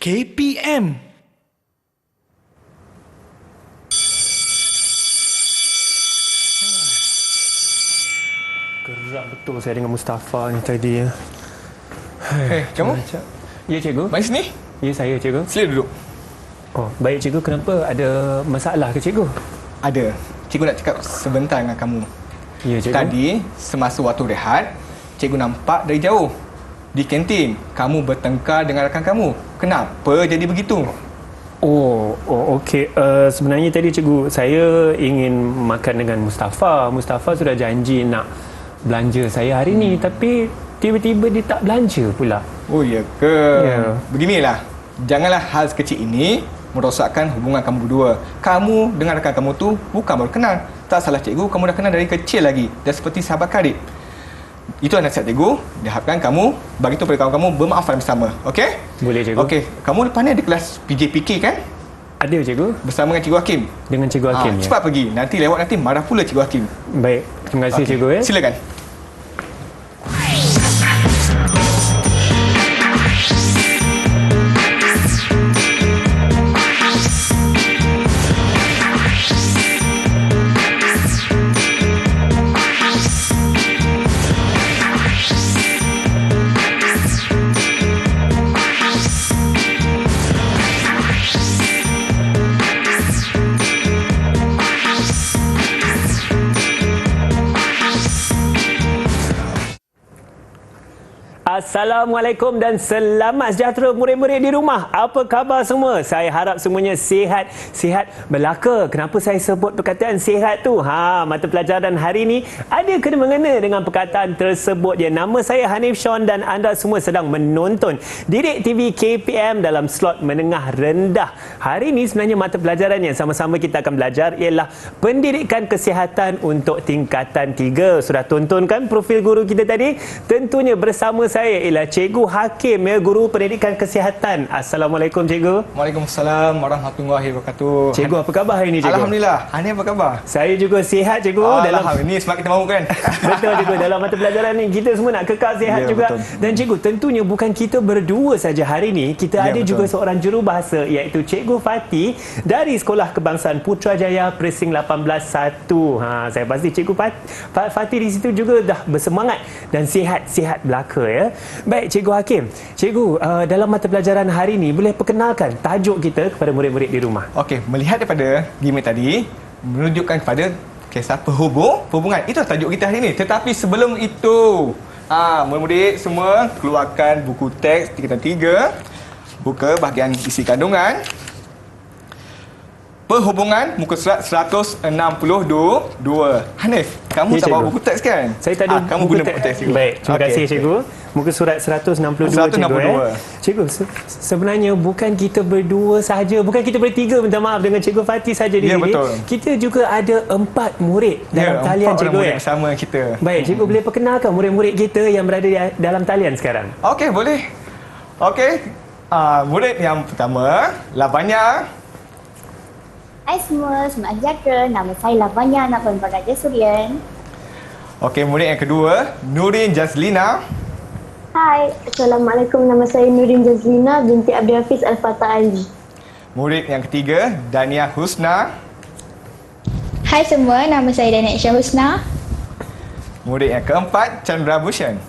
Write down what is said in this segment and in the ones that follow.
KPM. Gerak betul saya dengan Mustafa ni tadi. Kamu? Ya, cikgu. Mari sini. Ya, saya, cikgu. Sila duduk. Oh, baik, cikgu. Kenapa? Ada masalah ke, cikgu? Ada. Cikgu nak cakap sebentar dengan kamu. Ya, cikgu. Tadi, semasa waktu rehat, cikgu nampak dari jauh. Di kantin, kamu bertengkar dengan rakan kamu. Kenapa jadi begitu? Oh, okey. Sebenarnya tadi, cikgu, saya ingin makan dengan Mustafa. Mustafa sudah janji nak belanja saya hari ni, tapi tiba-tiba dia tak belanja pula. Oh, ya ke? Ya. Beginilah. Janganlah hal sekecil ini merosakkan hubungan kamu berdua. Kamu dengan rakan kamu tu bukan baru kenal. Tak salah cikgu, kamu dah kenal dari kecil lagi. Dah seperti sahabat karib. Itu nasihat cikgu. Diharapkan kamu bagi tahu pada kawan kamu bermaafan bersama. Okey? Boleh, cikgu. Okey. Kamu lepas ni ada kelas PJPK kan? Ada, cikgu. Bersama dengan cikgu Hakim. Dengan cikgu Hakim, ya. Cepat pergi. Nanti lewat nanti marah pula cikgu Hakim. Baik. Terima kasih, cikgu. Ya. Silakan. Assalamualaikum dan selamat sejahtera murid-murid di rumah. Apa khabar semua? Saya harap semuanya sihat. Sihat belaka. Kenapa saya sebut perkataan sihat tu? Mata pelajaran hari ini ada kena-mengena dengan perkataan tersebut. Ya, nama saya Hanif Sean dan anda semua sedang menonton Didik TV KPM dalam slot menengah rendah. Hari ini sebenarnya mata pelajaran yang sama-sama kita akan belajar ialah pendidikan kesihatan untuk tingkatan 3. Sudah tonton kan profil guru kita tadi? Tentunya bersama saya ialah Cikgu Hakim, ya, Guru Pendidikan Kesihatan. Assalamualaikum, Cikgu. Waalaikumsalam warahmatullahi wabarakatuh. Cikgu, apa khabar hari ini, Cikgu? Alhamdulillah. Hani apa khabar? Saya juga sihat, Cikgu. Alhamdulillah. Ini sebab kita mahu kan? Betul, Cikgu. Dalam mata pelajaran ni kita semua nak kekal sihat Ya, juga. betul. Dan Cikgu, tentunya bukan kita berdua saja hari ini. Kita Ya, ada betul. juga seorang jurubahasa iaitu Cikgu Fatih dari Sekolah Kebangsaan Putrajaya Precinct 18-1. Saya pasti Cikgu Fatih di situ juga dah bersemangat dan sihat-sihat belaka, ya. Baik, Cikgu Hakim. Cikgu, dalam mata pelajaran hari ini boleh perkenalkan tajuk kita kepada murid-murid di rumah? Okey, melihat daripada gimmick tadi menunjukkan kepada kisah perhubungan. Itu tajuk kita hari ini. Tetapi sebelum itu, murid-murid semua keluarkan buku teks tingkatan 3. Buka bahagian isi kandungan. Perhubungan muka surat 162. Hanif, kamu Ya, tak bawa cikgu. buku teks kan? Saya tak ada kamu guna buku teks cikgu. Baik, terima kasih, cikgu. Muka surat 162, cikgu. 162. Cikgu, sebenarnya bukan kita berdua sahaja, bukan kita bertiga, minta maaf, dengan Cikgu Fatih saja di Ya, sini. betul. Kita juga ada 4 murid dalam talian, 4 cikgu. orang murid bersama kita. Baik, cikgu boleh perkenalkan murid-murid kita yang berada di dalam talian sekarang? Okey, boleh. Okey. Murid yang pertama, Lavanya. Hai semua, selamat sejahtera. Nama saya Lavanya, anak Perempuan Raja Surian. Okey, murid yang kedua, Nurin Jazlina. Hai, Assalamualaikum. Nama saya Nurin Jazlina binti Abdul Hafiz Al-Fatah Ali. Murid yang ketiga, Dania Husna. Hai semua, nama saya Dania Aisyah Husna. Murid yang keempat, Chandra Bhushan.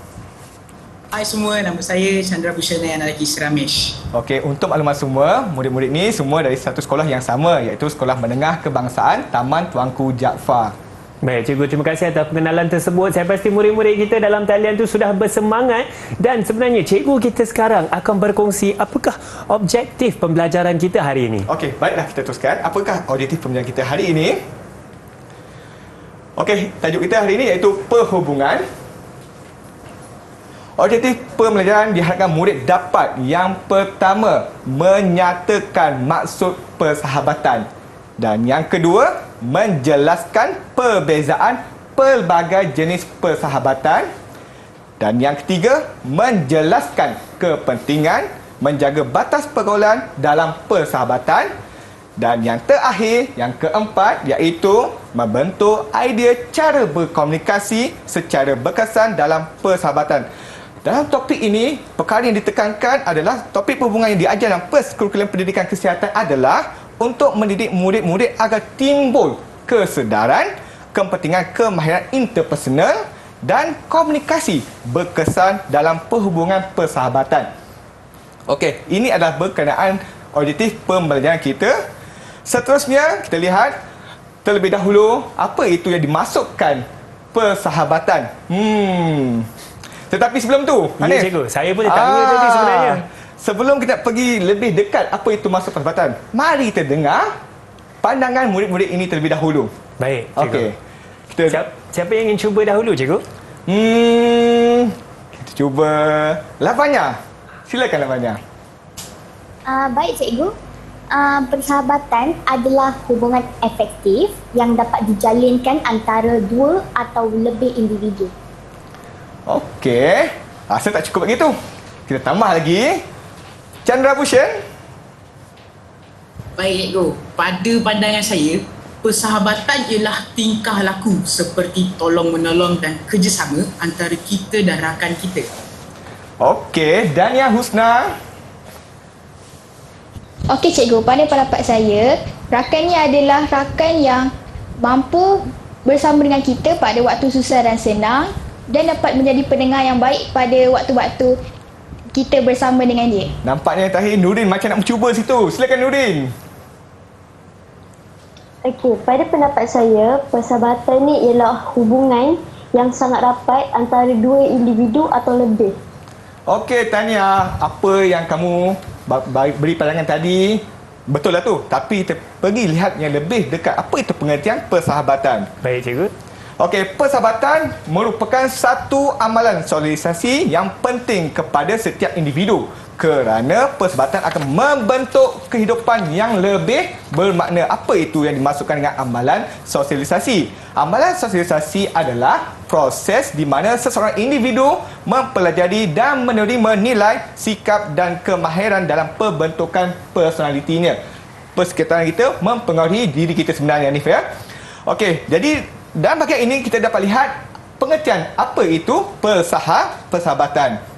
Hai semua, nama saya Chandra Bhushana Anarki Ramesh. Okey, untuk maklumat semua, murid-murid ni semua dari satu sekolah yang sama, iaitu Sekolah Menengah Kebangsaan Taman Tuanku Jaafar. Baik, cikgu, terima kasih atas pengenalan tersebut. Saya pasti murid-murid kita dalam talian tu sudah bersemangat dan sebenarnya cikgu kita sekarang akan berkongsi apakah objektif pembelajaran kita hari ini. Okey, baiklah kita teruskan. Apakah objektif pembelajaran kita hari ini? Okey, tajuk kita hari ini iaitu perhubungan. Objektif pembelajaran diharapkan murid dapat yang pertama, menyatakan maksud persahabatan. Dan yang kedua, menjelaskan perbezaan pelbagai jenis persahabatan. Dan yang ketiga, menjelaskan kepentingan menjaga batas pergaulan dalam persahabatan. Dan yang terakhir, yang keempat, iaitu membentuk idea cara berkomunikasi secara berkesan dalam persahabatan. Dalam topik ini, perkara yang ditekankan adalah topik perhubungan yang diajar dalam kurikulum pendidikan kesihatan adalah untuk mendidik murid-murid agar timbul kesedaran, kepentingan kemahiran interpersonal dan komunikasi berkesan dalam perhubungan persahabatan. Okey, ini adalah berkenaan objektif pembelajaran kita. Seterusnya, kita lihat terlebih dahulu apa itu yang dimasukkan persahabatan. Tetapi sebelum tu, Ya, cikgu. Saya pun tanya tadi sebenarnya. Sebelum kita pergi lebih dekat apa itu masuk persahabatan, mari kita dengar pandangan murid-murid ini terlebih dahulu. Baik, cikgu. Okey. Kita Siapa yang ingin cuba dahulu, cikgu? kita cuba Lavanya. Silakan Lavanya. Baik cikgu. Persahabatan adalah hubungan efektif yang dapat dijalinkan antara dua atau lebih individu. Okey. Rasa tak cukup begitu. Kita tambah lagi. Chandra Bhushan. Baik cikgu, pada pandangan saya, persahabatan ialah tingkah laku seperti tolong-menolong dan kerjasama antara kita dan rakan kita. Okey, Dania Husna. Okey cikgu, pada pendapat saya, rakan ni adalah rakan yang mampu bersama dengan kita pada waktu susah dan senang dan dapat menjadi pendengar yang baik pada waktu-waktu kita bersama dengan dia. Nampaknya terakhir Nurin macam nak mencuba situ. Silakan Nurin. Okey, pada pendapat saya, persahabatan ni ialah hubungan yang sangat rapat antara dua individu atau lebih. Okey Tania, apa yang kamu beri pandangan tadi betul lah tu. Tapi kita pergi lihat yang lebih dekat. Apa itu pengertian persahabatan? Baik, cikgu. Okey, persahabatan merupakan satu amalan sosialisasi yang penting kepada setiap individu kerana persahabatan akan membentuk kehidupan yang lebih bermakna. Apa itu yang dimasukkan dengan amalan sosialisasi? Amalan sosialisasi adalah proses di mana seseorang individu mempelajari dan menerima nilai, sikap dan kemahiran dalam pembentukan personalitinya. Persekitaran kita mempengaruhi diri kita sebenarnya, Hanif, ya. Okey, jadi dalam bahagian ini kita dapat lihat pengertian apa itu persahabatan.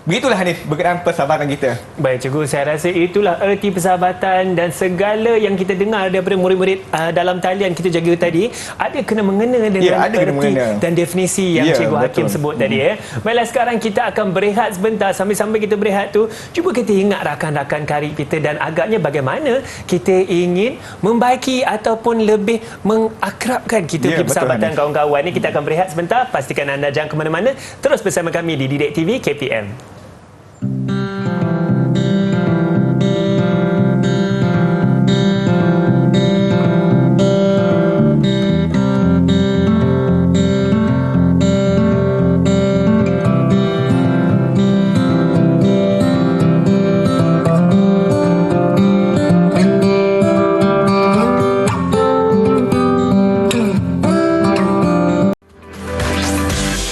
Begitulah Hanif berkenaan persahabatan kita. Baik, cikgu. Saya rasa itulah erti persahabatan dan segala yang kita dengar daripada murid-murid dalam talian kita jaga tadi ada kena mengena dengan erti dan definisi yang Cikgu Hakim sebut tadi. Baiklah, sekarang kita akan berehat sebentar. Sambil-sambil kita berehat tu, cuba kita ingat rakan-rakan karib kita dan agaknya bagaimana kita ingin membaiki ataupun lebih mengakrabkan kita punya persahabatan kawan-kawan ni. Kita akan berehat sebentar. Pastikan anda jangan ke mana-mana. Terus bersama kami di Didik TV KPM.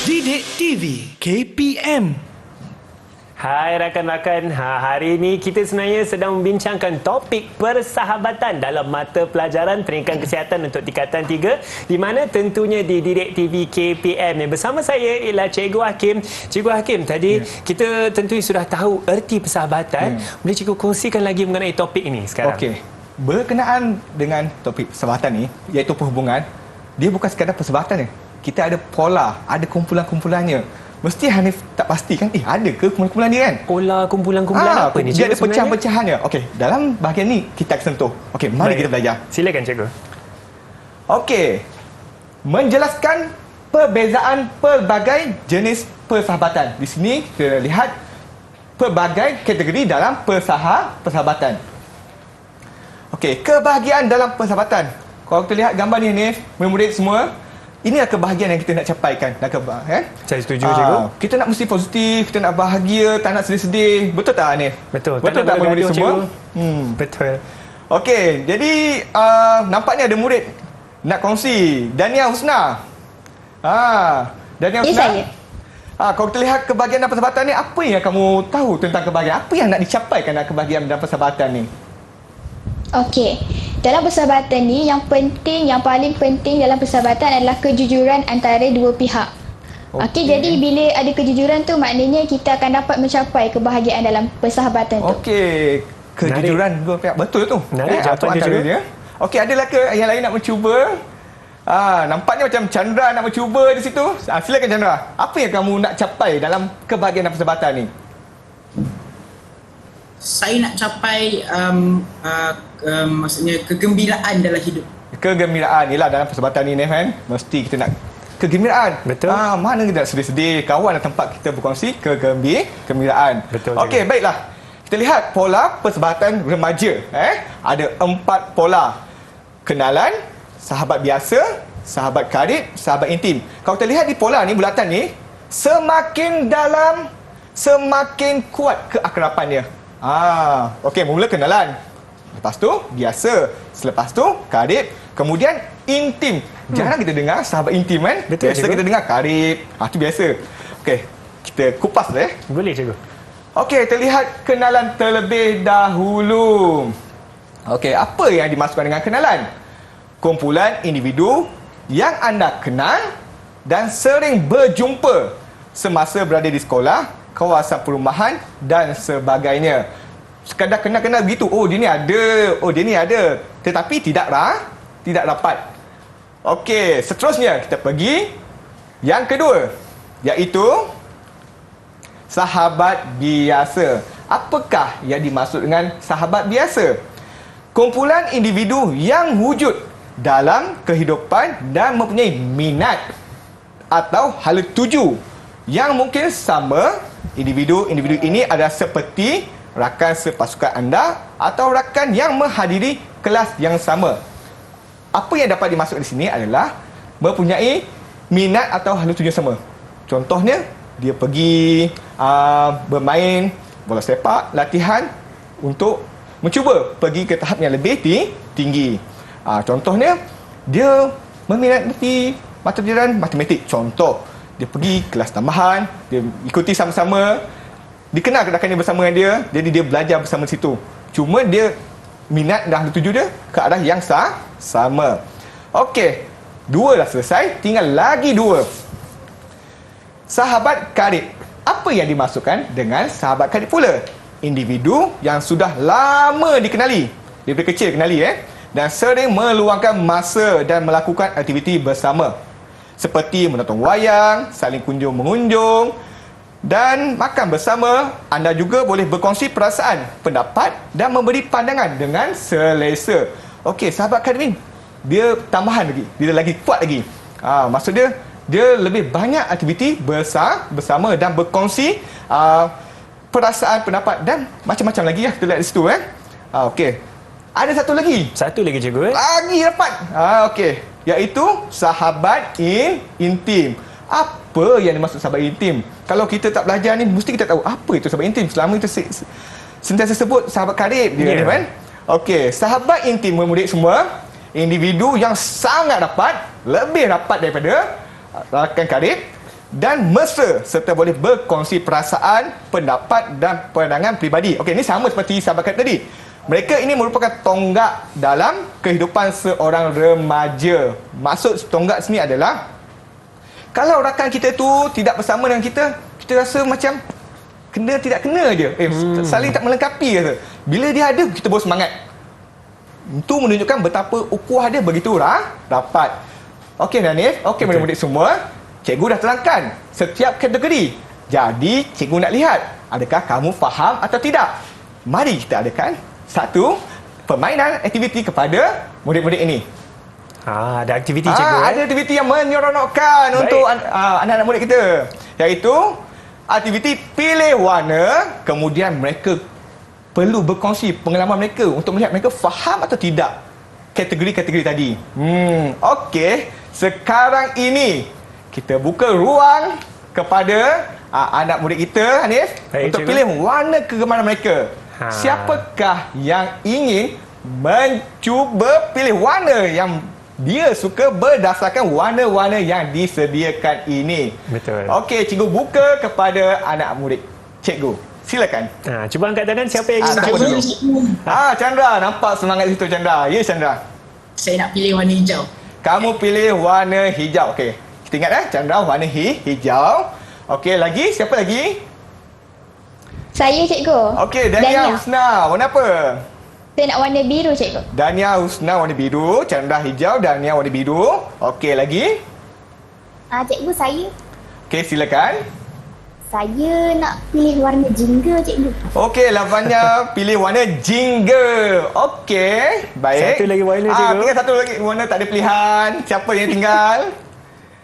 Didik TV KPM. Hai rakan-rakan, hari ini kita sebenarnya sedang membincangkan topik persahabatan dalam mata pelajaran pendidikan kesihatan untuk tingkatan 3 di mana tentunya di Didik TV KPM. Bersama saya ialah Cikgu Hakim. Cikgu Hakim, tadi kita tentunya sudah tahu erti persahabatan. Boleh Cikgu kongsikan lagi mengenai topik ini sekarang? Okey, berkenaan dengan topik persahabatan ni, iaitu perhubungan, dia bukan sekadar persahabatan ni. Kita ada pola, ada kumpulan-kumpulannya. Mesti Hanif tak pasti kan, ada ke kumpulan-kumpulan dia kan? Pola kumpulan-kumpulan apa ni? Dia ada pecah-pecahannya. Okey, dalam bahagian ni kita akan sentuh. Okey, mari kita belajar. Silakan Cikgu. Okey, menjelaskan perbezaan pelbagai jenis persahabatan. Di sini kita lihat pelbagai kategori dalam persahabatan. Okey, kebahagiaan dalam persahabatan. Kalau kita lihat gambar ni, Hanif, murid-murid semua, inilah kebahagiaan yang kita nak capaikan. Saya setuju, Cikgu. Kita nak mesti positif, kita nak bahagia, tak nak sedih-sedih. Betul tak, Hanif? Betul. Betul tak murid-murid semua? Betul. Okey, jadi nampaknya ada murid nak kongsi. Dania Husna. Dania Husna. Ya, saya. Kalau kita lihat kebahagiaan dalam persahabatan ni, apa yang kamu tahu tentang kebahagiaan? Apa yang nak dicapaikan dalam kebahagiaan dalam persahabatan ni? Okey. Dalam persahabatan ni yang paling penting dalam persahabatan adalah kejujuran antara dua pihak. Okey, jadi bila ada kejujuran tu maknanya kita akan dapat mencapai kebahagiaan dalam persahabatan tu. Okey, kejujuran dua pihak betul tu. Menarik jawapan dia juga. Dia. Okey, adakah ke yang lain nak mencuba? Nampaknya macam Chandra nak mencuba di situ. Silakan Chandra. Apa yang kamu nak capai dalam kebahagiaan dan persahabatan ni? Saya nak capai maksudnya kegembiraan dalam hidup. Kegembiraan. Yelah, dalam persahabatan ni kan, mesti kita nak kegembiraan. Betul. Mana kita nak sedih-sedih. Kawan dan tempat kita berkongsi kegembiraan. Betul Okey, juga. baiklah. Kita lihat pola persahabatan remaja. Ada 4 pola. Kenalan, sahabat biasa, sahabat karib, sahabat intim. Kalau kita lihat di pola ni, bulatan ni, semakin dalam, semakin kuat keakrapannya. Okey, mula kenalan. Lepas tu biasa, selepas tu karib, kemudian intim. Jarang kita dengar sahabat intim kan? Betul, biasa cikgu. kita dengar karib. Itu biasa. Okey, kita kupas Boleh cikgu. Okey, kita lihat kenalan terlebih dahulu. Okey, apa yang dimaksudkan dengan kenalan? Kumpulan individu yang anda kenal dan sering berjumpa semasa berada di sekolah, kawasan perumahan dan sebagainya. Sekadar kenal-kenal begitu. Oh, dia ni ada. Oh, dia ni ada. Tetapi tidak rapat. Okey, seterusnya kita pergi yang kedua, iaitu sahabat biasa. Apakah yang dimaksud dengan sahabat biasa? Kumpulan individu yang wujud dalam kehidupan dan mempunyai minat atau hala tuju yang mungkin sama. Individu-individu ini adalah seperti rakan sepasukan anda atau rakan yang menghadiri kelas yang sama. Apa yang dapat dimaksud di sini adalah mempunyai minat atau hala tuju sama. Contohnya, dia pergi bermain bola sepak, latihan untuk mencuba pergi ke tahap yang lebih tinggi. Contohnya, dia meminati mata pelajaran matematik. Contoh, dia pergi kelas tambahan, dia ikuti sama-sama, dikenal rakan dia bersama dengan dia, jadi dia belajar bersama di situ. Cuma dia minat dan tuju dia ke arah yang sama. Okey, 2 dah selesai, tinggal lagi 2. Sahabat karib. Apa yang dimaksudkan dengan sahabat karib pula? Individu yang sudah lama dikenali, daripada kecil kenali dan sering meluangkan masa dan melakukan aktiviti bersama, seperti menonton wayang, saling kunjung-mengunjung dan makan bersama. Anda juga boleh berkongsi perasaan, pendapat dan memberi pandangan dengan selesa. Okey, sahabat karib ni dia tambahan lagi, dia lagi kuat lagi. Maksud dia lebih banyak aktiviti bersama dan berkongsi perasaan, pendapat dan macam-macam lagi kita lihat di situ. Okey. Ada satu lagi. Satu lagi cikgu. Lagi dapat. Okey. Iaitu sahabat intim. Apa yang dimaksud sahabat intim? Kalau kita tak belajar ni, mesti kita tahu apa itu sahabat intim. Selama kita sentiasa sebut sahabat karib dia kan. Okey, sahabat intim murid semua, individu yang sangat rapat, lebih rapat daripada rakan karib dan mesra serta boleh berkongsi perasaan, pendapat dan pandangan peribadi. Okey, ini sama seperti sahabat karib tadi. Mereka ini merupakan tonggak dalam kehidupan seorang remaja. Maksud tonggak sini adalah kalau rakan kita tu tidak bersama dengan kita, kita rasa macam kena tidak kena je. Saling tak melengkapi rasa. Bila dia ada, kita baru semangat. Itu menunjukkan betapa ukhuwah dia begitu rapat. Okey Hanif, okey murid-murid semua, cikgu dah terangkan setiap kategori. Jadi cikgu nak lihat adakah kamu faham atau tidak. Mari kita adakan satu permainan aktiviti kepada murid-murid ini. Ada aktiviti cikgu. Ada aktiviti yang menyeronokkan untuk anak-anak murid kita, iaitu aktiviti pilih warna. Kemudian mereka perlu berkongsi pengalaman mereka untuk melihat mereka faham atau tidak kategori-kategori tadi. Okey, sekarang ini kita buka ruang kepada anak murid kita, Hanif, untuk cikgu. pilih warna kegemaran mereka. Siapakah yang ingin mencuba pilih warna yang dia suka berdasarkan warna-warna yang disediakan ini? Betul. Okey, cikgu buka kepada anak murid. Cikgu, silakan. Cuba angkat tangan siapa yang ingin siapa cuba. dulu? Chandra, nampak semangat di situ Chandra. Ya Chandra. Saya nak pilih warna hijau. Kamu pilih warna hijau. Okey. Kita ingat Chandra warna hijau. Okey, lagi? Siapa lagi? Saya, cikgu. Okey, Dania Husna. Warna apa? Saya nak warna biru, cikgu. Dania Husna warna biru, Chandra hijau, Dania warna biru. Okey, lagi? Cikgu, saya. Okey, silakan. Saya nak pilih warna jingga, cikgu. Okey, Lavanya pilih warna jingga. Okey, baik. Satu lagi warna, cikgu. Tinggal satu lagi warna, tak ada pilihan. Siapa yang tinggal?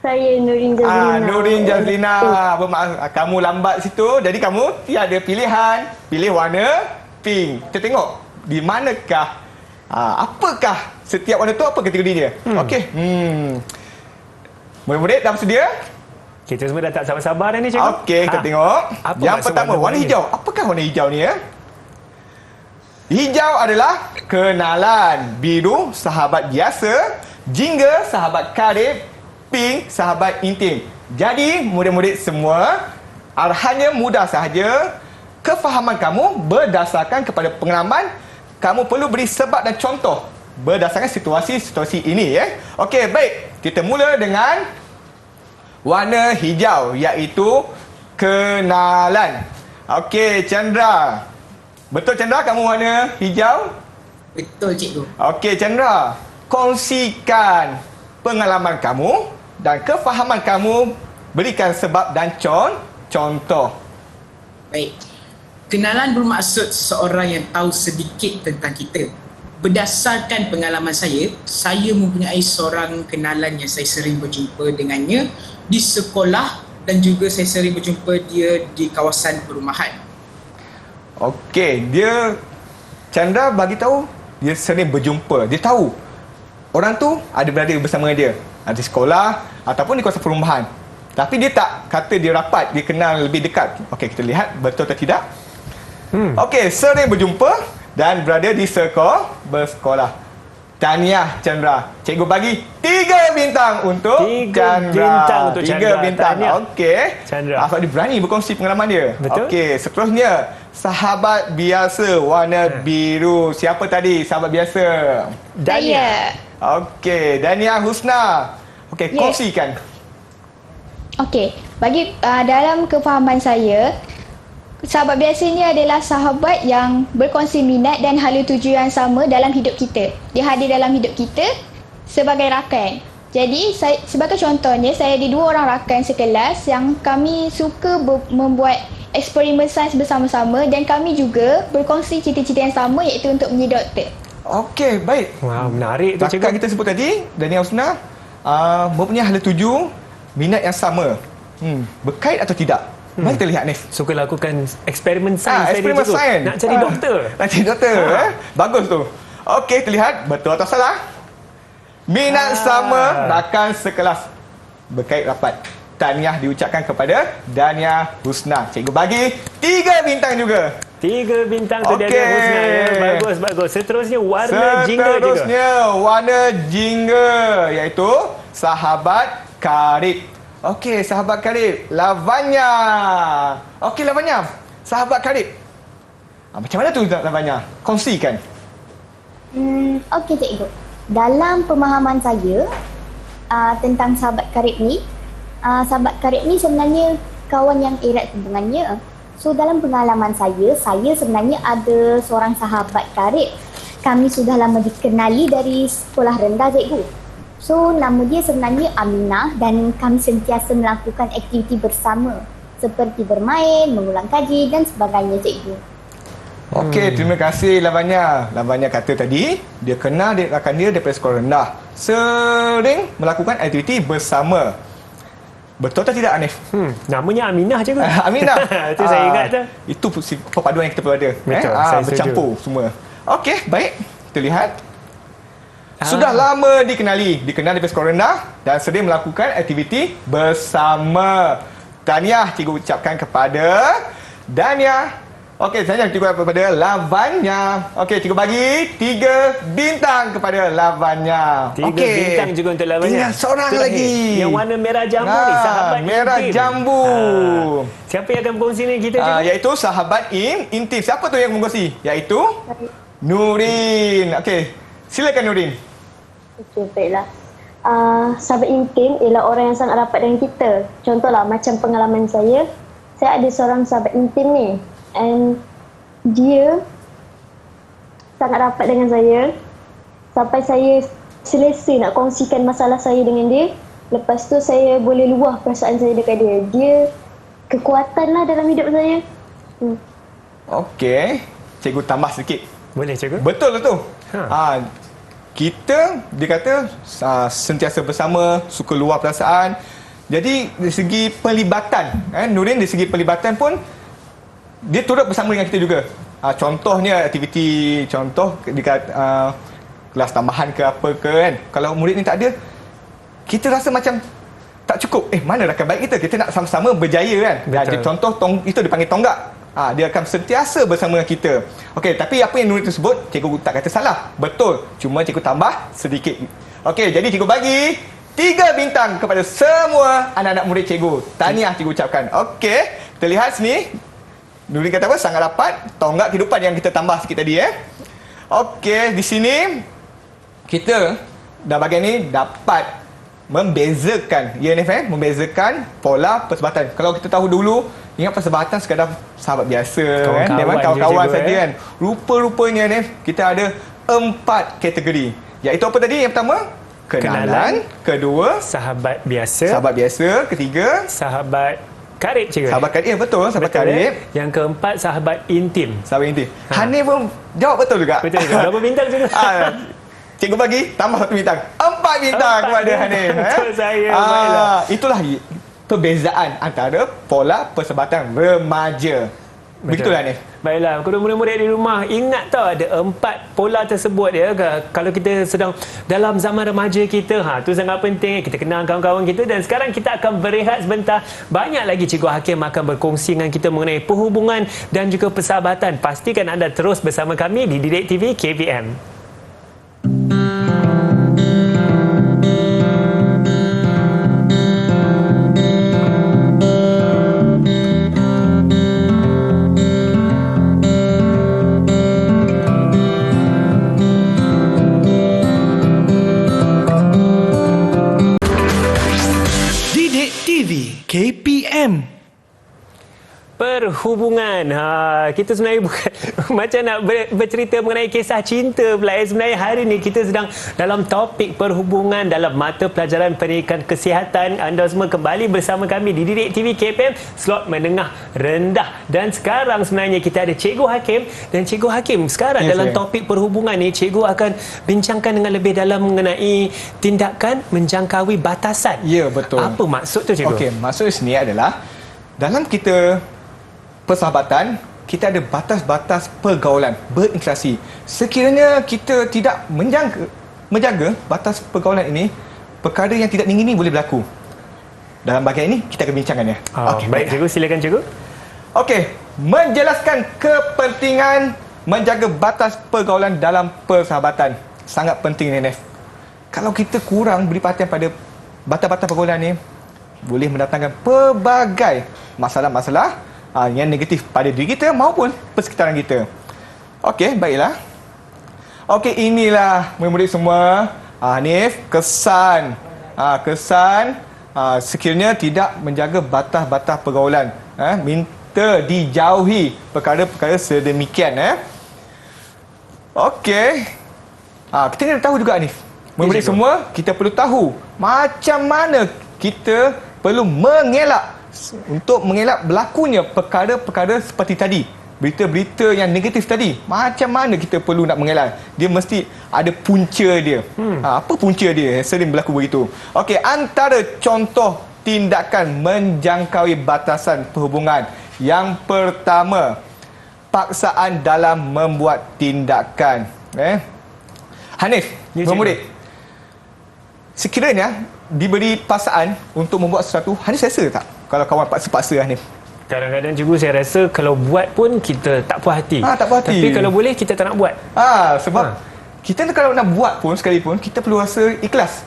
Saya Nurin Jazlina. Nurin Jazlina. Bermaksud kamu lambat situ, jadi kamu tiada pilihan. Pilih warna pink. Kita tengok di manakah apakah setiap warna tu, apa kategori dia. Okey. Murid-murid dah bersedia? Kita semua dah tak sabar-sabar dah ni, cikgu. Okey, kita tengok. Apa Yang maksud pertama, warna warna hijau. Apakah warna hijau ni ya? Hijau adalah kenalan, biru sahabat biasa, jingga sahabat karib, pink sahabat intim. Jadi, murid-murid semua, arahannya mudah sahaja. Kefahaman kamu berdasarkan kepada pengalaman, kamu perlu beri sebab dan contoh berdasarkan situasi-situasi ini ya. Okey, baik. Kita mula dengan warna hijau, iaitu kenalan. Okey, Chandra. Betul Chandra kamu warna hijau? Betul, cikgu. Okey, Chandra. Kongsikan pengalaman kamu dan kefahaman kamu. Berikan sebab dan contoh. Baik. Kenalan bermaksud seseorang yang tahu sedikit tentang kita. Berdasarkan pengalaman saya mempunyai seorang kenalan yang saya sering berjumpa dengannya di sekolah dan juga saya sering berjumpa dia di kawasan perumahan. Okey, Chandra bagi tahu dia sering berjumpa. Dia tahu orang tu ada berada bersama dia, ada di sekolah ataupun di kawasan perumahan. Tapi dia tak kata dia rapat, dia kenal lebih dekat. Okey, kita lihat betul atau tidak. Okey, sering berjumpa dan berada di bersekolah. Tahniah Chandra. Cikgu bagi 3 bintang untuk Chandra. 3 bintang untuk 3 Chandra. bintang. Tahniah, Okey. Chandra. Sebab dia berani berkongsi pengalaman dia. Betul. Okey, seterusnya sahabat biasa warna biru. Siapa tadi sahabat biasa? Saya. Okey, Dania Husna. Okey, kongsikan. Okey, bagi dalam kefahaman saya, sahabat biasa ni adalah sahabat yang berkongsi minat dan hala tuju yang sama dalam hidup kita. Dia hadir dalam hidup kita sebagai rakan. Jadi, sebagai contohnya, saya ada 2 orang rakan sekelas yang kami suka membuat eksperimen sains bersama-sama dan kami juga berkongsi cita-cita yang sama iaitu untuk menjadi doktor. Okey, baik. Wah, menarik tu, Rakan cikgu. kita sebut tadi, Dania Husna, mempunyai hala tuju, minat yang sama. Berkait atau tidak? Mari kita lihat ni. Suka lakukan eksperimen sains. tadi, Eksperimen cikgu. sains. Nak jadi doktor. Nak jadi doktor. Bagus tu. Okey, kita lihat betul atau salah. Minat sama, rakan sekelas. Berkait rapat. Tahniah diucapkan kepada Dania Husna. Cikgu bagi 3 bintang juga. 3 bintang tu Okey. Dania Husna ya. Bagus. Seterusnya warna jingga juga. Seterusnya warna jingga, iaitu sahabat karib. Okey, sahabat karib. Lavanya. Okey, Lavanya. Sahabat karib. Macam mana tu Lavanya? Kongsikan. Okey, cikgu. Dalam pemahaman saya tentang sahabat karib ni, sahabat karib ni sebenarnya kawan yang erat hubungannya. So dalam pengalaman saya sebenarnya ada seorang sahabat karib. Kami sudah lama dikenali dari sekolah rendah, cikgu. So nama dia sebenarnya Aminah dan kami sentiasa melakukan aktiviti bersama seperti bermain, mengulang kaji dan sebagainya, cikgu. Okey, terima kasih Lavanya. Lavanya kata tadi, dia kenal rakan dia daripada sekolah rendah. Sering melakukan aktiviti bersama. Betul atau tidak, Hanif? Namanya Aminah, cikgu. Aminah. Itu saya ingat tu. Itu perpaduan yang kita perlu ada. Betul, saya setuju. Bercampur semua. Okey, baik. Kita lihat. Sudah lama dikenal daripada sekolah rendah dan sering melakukan aktiviti bersama. Tahniah cikgu ucapkan kepada Dania. Okey, saya cikgu kepada Lavanya. Okey, cikgu bagi 3 bintang kepada Lavanya. 3 bintang juga untuk Lavanya. Tinggal seorang Terakhir. lagi. Yang warna merah jambu ni, sahabat merah intim. jambu. Siapa yang akan berkongsi ni kita, cikgu? Iaitu sahabat intim. Siapa tu yang berkongsi? Iaitu Nurin. Okey, silakan Nurin. Okey, baiklah. sahabat intim ialah orang yang sangat rapat dengan kita. Contohlah macam pengalaman saya ada seorang sahabat intim ni, and dia sangat rapat dengan saya sampai saya selesa nak kongsikan masalah saya dengan dia. Lepas tu saya boleh luah perasaan saya dekat dia. Dia kekuatan lah dalam hidup saya. Okey, cikgu tambah sikit. Boleh cikgu? Betul tu. Kita dia kata sentiasa bersama, suka luah perasaan. Jadi dari segi pelibatan, Nurin dari segi pelibatan pun dia turut bersama dengan kita juga. Contohnya aktiviti, contoh dekat kelas tambahan ke apa ke kan. Kalau murid ni tak ada, kita rasa macam tak cukup. Mana rakan baik kita? Kita nak sama-sama berjaya kan. Dia contoh itu dipanggil tonggak. Dia akan sentiasa bersama dengan kita. Okey, tapi apa yang Nurin tersebut, cikgu tak kata salah. Betul. Cuma cikgu tambah sedikit. Okey, jadi cikgu bagi 3 bintang kepada semua anak-anak murid cikgu. Tahniah cikgu ucapkan. Okey, kita lihat sini. Nurin kata apa? Sangat rapat. Tonggak kehidupan yang kita tambah sikit tadi. Okey, di sini kita dah bahagian ni dapat membezakan, membezakan pola persahabatan. Kalau kita tahu dulu, ingat persahabatan sekadar sahabat biasa, kawan-kawan saja kan. Rupa-rupanya ni kita ada 4 kategori. Iaitu apa tadi? Yang pertama, kenalan. Kedua, sahabat biasa. Ketiga, sahabat karib cikgu. Sahabat karib, betul. Sahabat karib. Yang keempat, sahabat intim. Hanif pun jawab betul juga. Betul juga. Berapa bintang cikgu? Cikgu bagi tambah 1 bintang. 4 bintang kepada Hanif. Betul saya. Baiklah. Itulah perbezaan antara pola persahabatan remaja. Begitulah Hanif. Baiklah, kepada murid-murid di rumah, ingat tau ada 4 pola tersebut ya. Kalau kita sedang dalam zaman remaja kita, tu sangat penting kita kenal kawan-kawan kita. Dan sekarang kita akan berehat sebentar. Banyak lagi Cikgu Hakim akan berkongsi dengan kita mengenai perhubungan dan juga persahabatan. Pastikan anda terus bersama kami di Didik TV KPM. KPM. Perhubungan. Kita sebenarnya bukan macam nak bercerita mengenai kisah cinta pula. Sebenarnya hari ini kita sedang dalam topik perhubungan dalam mata pelajaran pendidikan kesihatan. Anda semua kembali bersama kami di Didik TV KPM, slot menengah rendah. Dan sekarang sebenarnya kita ada Cikgu Hakim. Dan Cikgu Hakim, sekarang dalam topik perhubungan ni, Cikgu akan bincangkan dengan lebih dalam mengenai tindakan menjangkaui batasan. Ya, betul. Apa maksud tu Cikgu? Okey, maksud sini adalah dalam kita persahabatan, kita ada batas-batas pergaulan berinteraksi. Sekiranya kita tidak menjaga batas pergaulan ini, perkara yang tidak ingini boleh berlaku. Dalam bahagian ini kita akan bincangkannya. Baik cikgu, silakan cikgu. Okey, menjelaskan kepentingan menjaga batas pergaulan dalam persahabatan. Sangat penting ni, Nef. Kalau kita kurang beri perhatian pada batas-batas pergaulan ni, boleh mendatangkan pelbagai masalah-masalah yang negatif pada diri kita maupun persekitaran kita. Okey, baiklah. Okey, inilah murid-murid semua. Hanif, kesan sekiranya tidak menjaga batas-batas pergaulan. Minta dijauhi perkara-perkara sedemikian. Okey. Kita kena tahu juga, Hanif. Murid-murid semua, kita perlu tahu macam mana kita perlu untuk mengelak berlakunya perkara-perkara seperti tadi. Berita-berita yang negatif tadi. Macam mana kita perlu nak mengelak? Dia mesti ada punca dia. Apa punca dia? Sering berlaku begitu. Okey, antara contoh tindakan menjangkaui batasan perhubungan. Yang pertama, paksaan dalam membuat tindakan. Hanif, murid. Sekiranya diberi paksaan untuk membuat sesuatu, Hanif rasa tak kalau kawan paksa-paksa, Hanif? Kadang-kadang cikgu saya rasa kalau buat pun kita tak puas hati. Tak puas hati. Tapi kalau boleh kita tak nak buat. Sebab kita kalau nak buat pun sekalipun, kita perlu rasa ikhlas.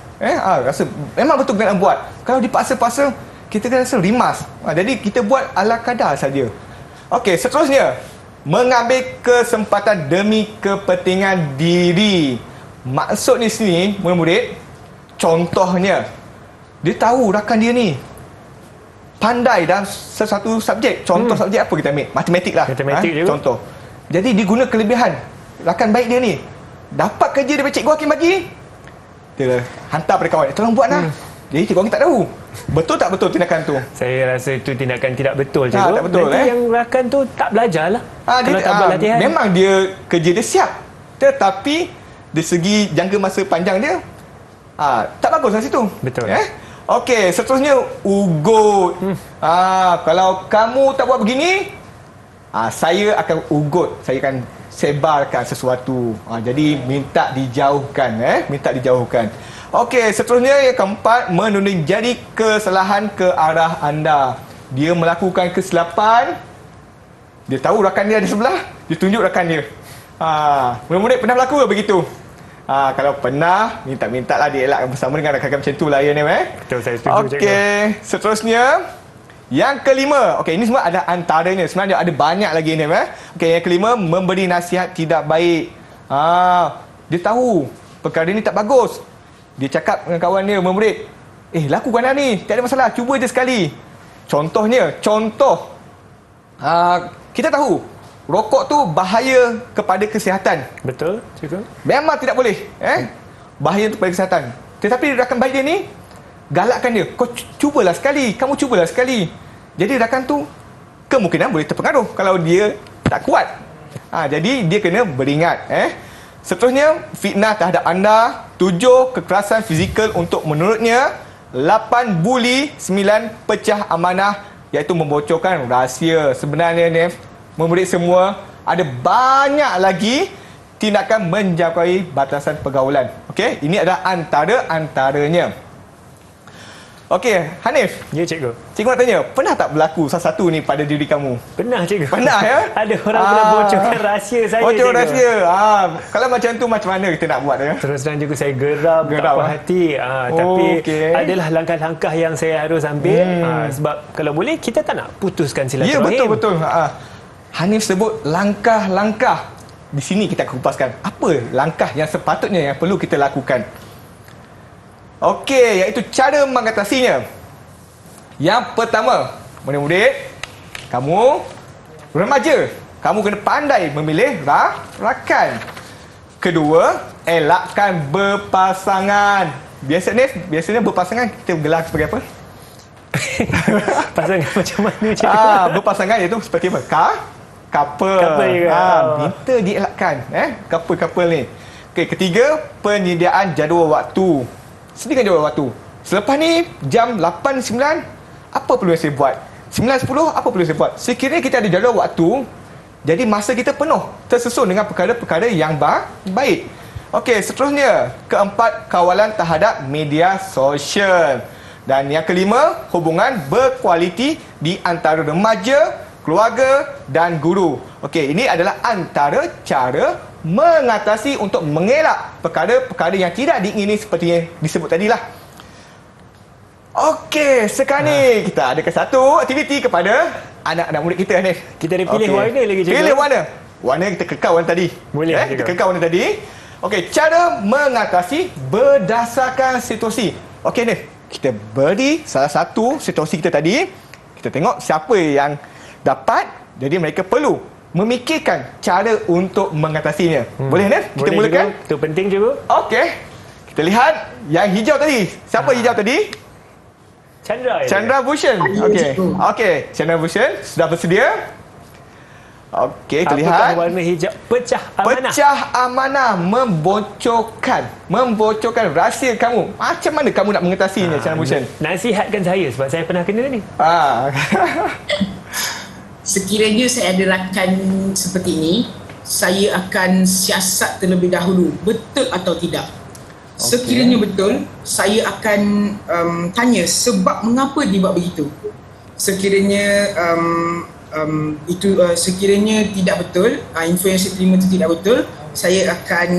Rasa memang betul kita nak buat. Kalau dipaksa-paksa, kita akan rasa rimas. Jadi kita buat ala kadar saja. Okey, seterusnya, mengambil kesempatan demi kepentingan diri. Maksud di sini, murid-murid, Contohnya, dia tahu rakan dia ni pandai dalam sesuatu subjek. Contoh subjek apa kita ambil? Matematik lah. Matematik juga. Contoh. Jadi dia guna kelebihan rakan baik dia ni. Dapat kerja daripada cikgu Hakim bagi, dia hantar pada kawan, tolong buat lah. Jadi cikgu Hakim tak tahu. Betul tak betul tindakan tu? Saya rasa itu tindakan tidak betul, cikgu. tak betul, Nanti yang rakan tu tak belajar lah. Kalau tak buat latihan. Memang dia kerja dia siap, tetapi dari segi jangka masa panjang dia tak bagus lah situ. Betul. Okey, seterusnya ugut. Kalau kamu tak buat begini, saya akan ugut. Saya akan sebarkan sesuatu. Jadi minta dijauhkan. Minta dijauhkan. Okey, seterusnya yang keempat, menuding jadi kesalahan ke arah anda. Dia melakukan kesilapan. Dia tahu rakan dia ada sebelah, dia tunjuk rakan dia. Murid-murid pernah berlaku ke begitu? Kalau pernah, minta-mintalah dia elakkan bersama dengan rakan-rakan macam tu lah ya, Betul, saya setuju, cikgu. Okey, seterusnya yang kelima. Okey, ini semua ada antaranya. Sebenarnya ada banyak lagi ni, Okey, yang kelima, memberi nasihat tidak baik. Dia tahu perkara ni tak bagus. Dia cakap dengan kawan dia, murid, lakukanlah ni, tak ada masalah, cuba je sekali. Contohnya, kita tahu rokok tu bahaya kepada kesihatan. Betul, cikgu. Memang tidak boleh. Bahaya kepada kesihatan. Tetapi rakan baik dia ni, galakkan dia. Kau cubalah sekali. Kamu cubalah sekali. Jadi rakan tu kemungkinan boleh terpengaruh kalau dia tak kuat. Jadi dia kena beringat. Seterusnya, fitnah terhadap anda. 7, kekerasan fizikal untuk menurutnya. 8, buli. 9, pecah amanah, iaitu membocorkan rahsia. Sebenarnya ni, murid semua, ada banyak lagi tindakan menjauhi batasan pergaulan. Okey, ini adalah antaranya. Okey, Hanif. Ya, cikgu. Cikgu nak tanya, pernah tak berlaku salah satu ni pada diri kamu? Pernah, cikgu. Pernah ya? Ada orang pernah bocorkan rahsia saya, bocor cikgu. rahsia. Kalau macam tu, macam mana kita nak buat ya? Terus terang juga saya geram tak puas hati. Tapi okey. adalah langkah-langkah yang saya harus ambil. Sebab kalau boleh, kita tak nak putuskan Ya, silaturahim. betul. Hanif sebut langkah-langkah. Di sini kita akan kupaskan apa langkah yang sepatutnya yang perlu kita lakukan. Okey, iaitu cara mengatasinya. Yang pertama, murid-murid, kamu remaja, kamu kena pandai memilih rakan. Kedua, elakkan berpasangan. Biasanya berpasangan kita gelar sebagai apa? Pasangan macam mana, cikgu? Berpasangan iaitu seperti apa? Couple juga. Minta dielakkan couple ni. Okey, ketiga, penyediaan jadual waktu. Sediakan jadual waktu. Selepas ni jam 8, 9, apa perlu saya buat? 9, 10, apa perlu saya buat? Sekiranya kita ada jadual waktu, jadi masa kita penuh tersusun dengan perkara-perkara yang baik. Okey, seterusnya, keempat, kawalan terhadap media sosial. Dan yang kelima, hubungan berkualiti di antara remaja, keluarga dan guru. Okey, ini adalah antara cara mengatasi untuk mengelak perkara-perkara yang tidak diingini seperti yang disebut tadilah. Okey, sekarang ni kita adakan satu aktiviti kepada anak-anak murid kita ni. Kita ada pilih warna lagi, cikgu. Pilih warna. Warna kita kekal warna tadi. Boleh, Kita kekal warna tadi. Okey, cara mengatasi berdasarkan situasi. Okey ni, kita beri salah satu situasi kita tadi. Kita tengok siapa yang dapat. Jadi mereka perlu memikirkan cara untuk mengatasinya. Boleh ni? Kita Boleh, mulakan. cikgu. Itu penting, cikgu. Okey. Kita lihat yang hijau tadi. Siapa hijau tadi? Chandra. Chandra Bhushan. Okey. Okey, Chandra Bhushan sudah bersedia? Okey, kita lihat. Apakah warna hijau? Pecah amanah. Pecah amanah, membocorkan rahsia kamu. Macam mana kamu nak mengatasinya, Chandra Bhushan? Nasihatkan saya sebab saya pernah kena ni. Sekiranya saya ada rakan seperti ini, saya akan siasat terlebih dahulu, betul atau tidak. Sekiranya betul, saya akan tanya sebab mengapa dia buat begitu. Sekiranya sekiranya tidak betul, info yang saya terima itu tidak betul, saya akan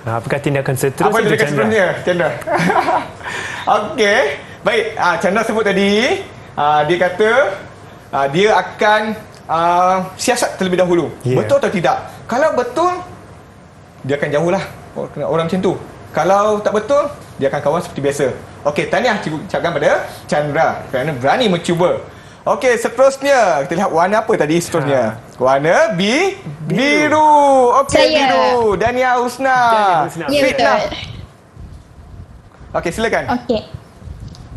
Apakah tindakan seterusnya? Apa tindakan seterusnya, Chandra? Okey. Baik, Chandra sebut tadi, dia kata dia akan siasat terlebih dahulu. Betul atau tidak? Kalau betul, dia akan jauhlah orang macam tu. Kalau tak betul, dia akan kawan seperti biasa. Okey, tahniah cikgu ucapkan pada Chandra kerana berani mencuba. Okey, seterusnya kita lihat warna apa tadi seterusnya? Warna biru. Okey, Saya. biru. Dania Husna. Ya, betul. Okey, silakan.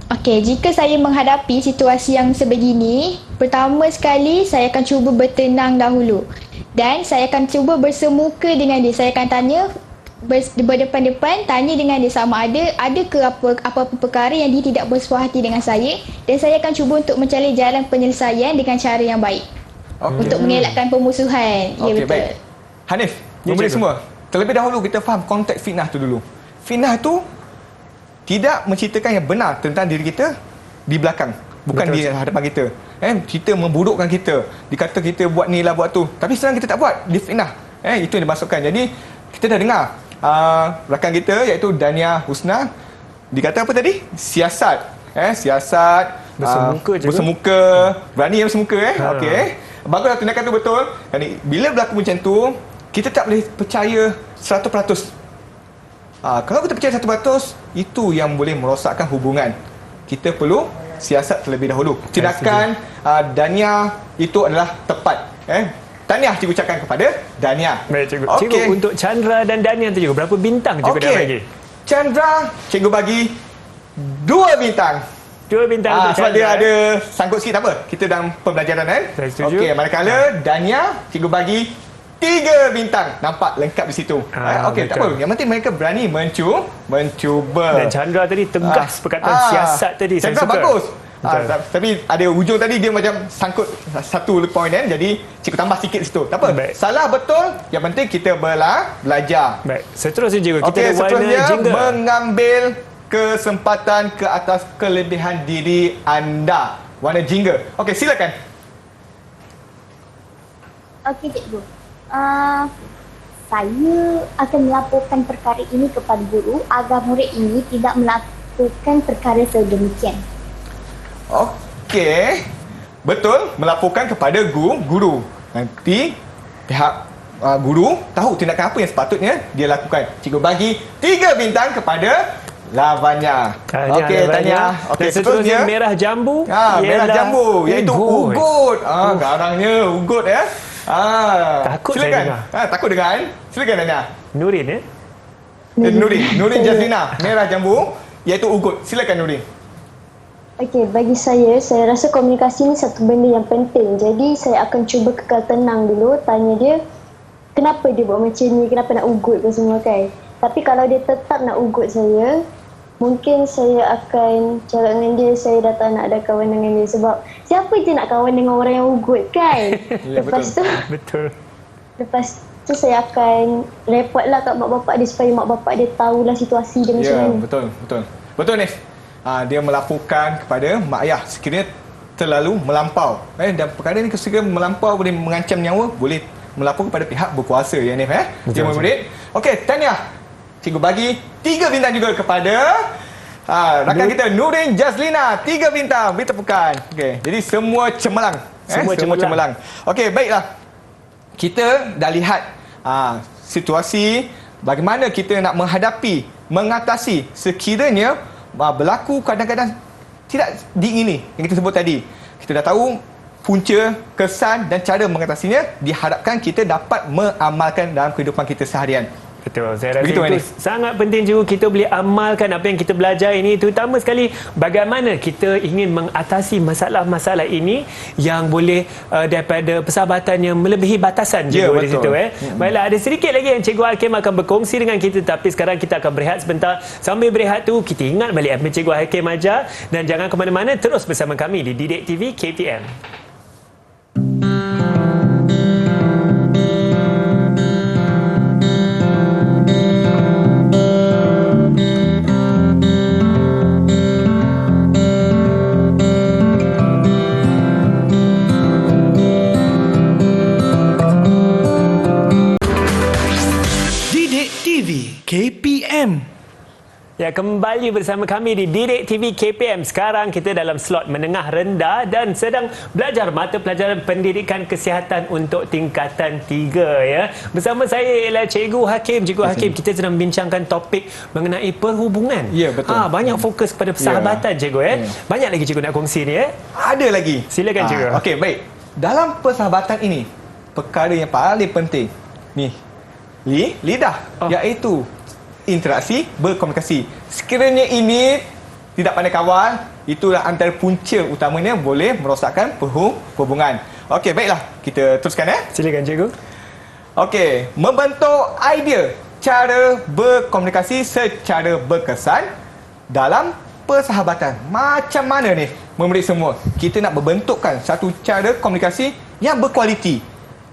Okey, jika saya menghadapi situasi yang sebegini, pertama sekali saya akan cuba bertenang dahulu. Dan saya akan cuba bersemuka dengan dia. Saya akan tanya berdepan-depan, tanya dengan dia sama ada ke apa-apa perkara yang dia tidak bersuah hati dengan saya, dan saya akan cuba untuk mencari jalan penyelesaian dengan cara yang baik. Untuk mengelakkan pemusuhan. Ya, Okey, betul. baik. Hanif, memberi semua. Terlebih dahulu kita faham konteks fitnah tu dulu. Fitnah tu tidak menceritakan yang benar tentang diri kita di belakang, bukan di hadapan kita. Cerita memburukkan kita, dikata kita buat ni lah buat tu, tapi sebenarnya kita tak buat, di fitnah. Itu yang dimasukkan. Jadi kita dah dengar rakan kita iaitu Dania Husna dikata apa tadi? Siasat. Siasat, bersemuka, berani bersemuka. Okey. Baguslah tindakan tu betul. Dan bila berlaku macam tu, kita tak boleh percaya 100%. Kalau kita percaya 100%, itu yang boleh merosakkan hubungan. Kita perlu siasat terlebih dahulu. Tindakan Dania itu adalah tepat. Tahniah cikgu ucapkan kepada Dania. Baik, cikgu. Cikgu, untuk Chandra dan Dania tu juga, berapa bintang cikgu dah bagi? Chandra, cikgu bagi 2 bintang. 2 bintang untuk Sebab Chandra. dia ada sangkut sikit, tak apa. Kita dalam pembelajaran kan. Saya setuju. Okey, manakala Dania, cikgu bagi 3 bintang. Nampak lengkap di situ. Okey, tak apa. Yang penting mereka berani mencuba. Dan Chandra tadi tegas perkataan siasat tadi. Chandra saya suka. bagus. Tapi ada ujung tadi dia macam sangkut satu poin kan. Jadi cikgu tambah sikit situ. Tak apa. Baik. Salah betul, yang penting kita belajar. Baik, seterusnya cikgu. Kita Okey, ada warna seterusnya jingga. mengambil kesempatan ke atas kelebihan diri anda. Warna jingga. Okey, silakan. Okey, cikgu. Saya akan melaporkan perkara ini kepada guru agar murid ini tidak melakukan perkara sedemikian. Okey. Betul, melaporkan kepada guru. Nanti pihak guru tahu tindakan apa yang sepatutnya dia lakukan. Cikgu bagi 3 bintang kepada Lavanya. Okey, Tanya. Okey, seterusnya merah jambu. merah jambu iaitu ugut. Garangnya ugut ya. Takut silakan. saya dengar. Takut dengan. Silakan Tanya. Nurin Nurin Jazlina, merah jambu iaitu ugut. Silakan Nurin. Okey, bagi saya rasa komunikasi ni satu benda yang penting. Jadi saya akan cuba kekal tenang dulu, tanya dia kenapa dia buat macam ni, kenapa nak ugut ke semua kan. Tapi kalau dia tetap nak ugut saya, mungkin saya akan cakap dengan dia saya dah tak nak ada kawan dengan dia. Sebab siapa je nak kawan dengan orang yang ugut kan. Ya, Lepas Betul. tu saya akan report lah kat mak bapak dia supaya mak bapak dia tahulah situasi dia macam mana. Betul Nif. Dia melaporkan kepada mak ayah sekiranya terlalu melampau. Dan perkara ni sekiranya melampau boleh mengancam nyawa, boleh melapor kepada pihak berkuasa ya Nif. Dia murid. Okey, tahniah. Cikgu bagi 3 bintang juga kepada rakan kita Nurin Jazlina. 3 bintang, beri tepukan. Okey, jadi semua cemerlang. Semua cemerlang. Okey, baiklah. Kita dah lihat situasi bagaimana kita nak menghadapi, mengatasi sekiranya berlaku kadang-kadang tidak diingini yang kita sebut tadi. Kita dah tahu punca, kesan dan cara mengatasinya. Diharapkan kita dapat mengamalkan dalam kehidupan kita seharian. Betul. Saya rasa Begitu, itu sangat penting juga kita boleh amalkan apa yang kita belajar ini, terutama sekali bagaimana kita ingin mengatasi masalah-masalah ini yang boleh daripada persahabatan yang melebihi batasan juga di situ. Baiklah, ada sedikit lagi yang Cikgu Hakim akan berkongsi dengan kita, tapi sekarang kita akan berehat sebentar. Sambil berehat tu kita ingat balik apa Cikgu Hakim ajar, dan jangan ke mana-mana, terus bersama kami di Didik TV KPM. Didik TV KPM. Ya, kembali bersama kami di Didik TV KPM. Sekarang kita dalam slot menengah rendah dan sedang belajar mata pelajaran pendidikan kesihatan untuk tingkatan 3 ya. Bersama saya ialah Cikgu Hakim. Cikgu Hakim, kita sedang membincangkan topik mengenai perhubungan. Ya, betul. Banyak fokus pada persahabatan cikgu ya. Banyak lagi cikgu nak kongsi ni ya. Ada lagi. Silakan cikgu. Okey, baik. Dalam persahabatan ini, perkara yang paling penting ni lidah, iaitu interaksi, berkomunikasi. Sekiranya ini tidak pandai kawal, itulah antara punca utamanya boleh merosakkan hubungan. Okey, baiklah. Kita teruskan Silakan cikgu. Okey, membentuk idea cara berkomunikasi secara berkesan dalam persahabatan. Macam mana ni, murid semua? Kita nak membentukkan satu cara komunikasi yang berkualiti.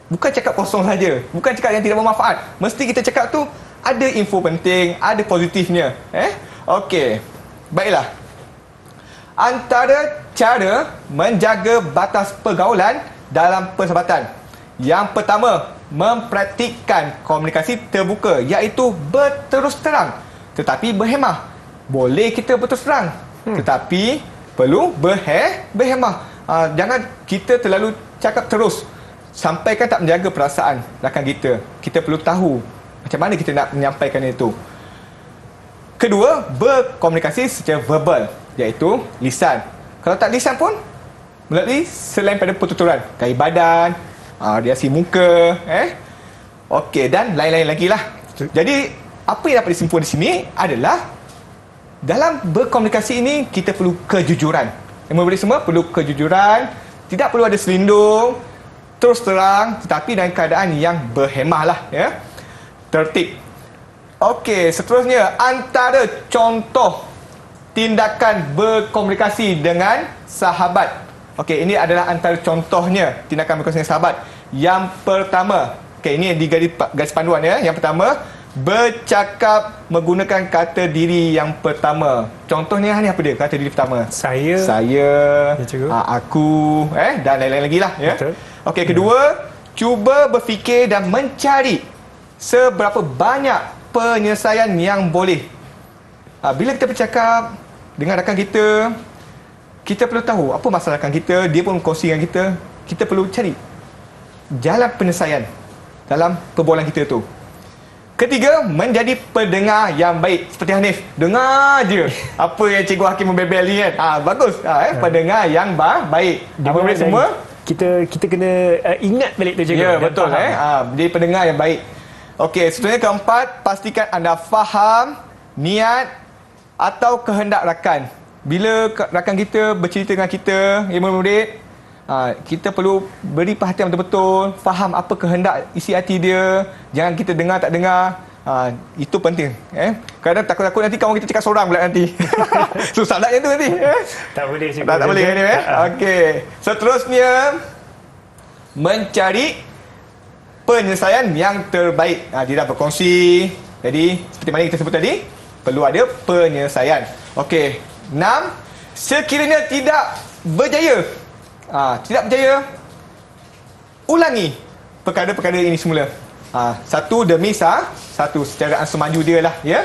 Bukan cakap kosong saja, bukan cakap yang tidak bermanfaat. Mesti kita cakap tu ada info penting, ada positifnya. Okey. Baiklah. Antara cara menjaga batas pergaulan dalam persahabatan. Yang pertama, mempraktikkan komunikasi terbuka, iaitu berterus terang tetapi berhemah. Boleh kita berterus terang, tetapi perlu berhemah. Jangan kita terlalu cakap terus sampai kan tak menjaga perasaan rakan kita. Kita perlu tahu macam mana kita nak menyampaikan itu. Kedua, berkomunikasi secara verbal, iaitu lisan. Kalau tak lisan pun melalui selain pada pertuturan, gaya badan, reaksi muka, okey, dan lain-lain lagi lah. Jadi apa yang dapat disimpulkan di sini adalah dalam berkomunikasi ini kita perlu kejujuran. Murid semua perlu kejujuran, tidak perlu ada selindung, terus terang, tetapi dalam keadaan yang berhemah lah ya. Tertib. Okey, seterusnya antara contoh tindakan berkomunikasi dengan sahabat. Okey, ini adalah antara contohnya tindakan berkomunikasi dengan sahabat. Yang pertama, okey, ini di garis panduan ya. Yang pertama, bercakap menggunakan kata diri yang pertama. Contohnya ni apa dia? Kata diri pertama. Saya, ya, aku, dan lain-lain lagi lah ya. Betul. Okey, kedua, cuba berfikir dan mencari seberapa banyak penyelesaian yang boleh. Bila kita bercakap dengan rakan kita, kita perlu tahu apa masalah rakan kita, dia pun kongsi dengan kita. Kita perlu cari jalan penyelesaian dalam perbualan kita tu. Ketiga, menjadi pendengar yang baik. Seperti Hanif, dengar je apa yang Cikgu Hakim membebel ni kan. Bagus. Pendengar yang baik. Murid semua, kita kena ingat balik tu cikgu. ya, betul. Jadi pendengar yang baik. Okey, seterusnya keempat, pastikan anda faham niat atau kehendak rakan. Bila rakan kita bercerita dengan kita, murid-murid, kita perlu beri perhatian betul-betul, faham apa kehendak isi hati dia. Jangan kita dengar tak dengar. Itu penting. Kadang takut-takut nanti kawan kita cakap seorang pula nanti. Susah nak yang tu nanti. Tak boleh cikgu. Tak boleh ni. Okey. Seterusnya, mencari penyelesaian yang terbaik. Tidak berkongsi. Jadi, seperti mana kita sebut tadi, perlu ada penyelesaian. Okey. 6. Sekiranya tidak berjaya, ulangi perkara-perkara ini semula. Satu demi satu, secara ansumanju dia lah ya.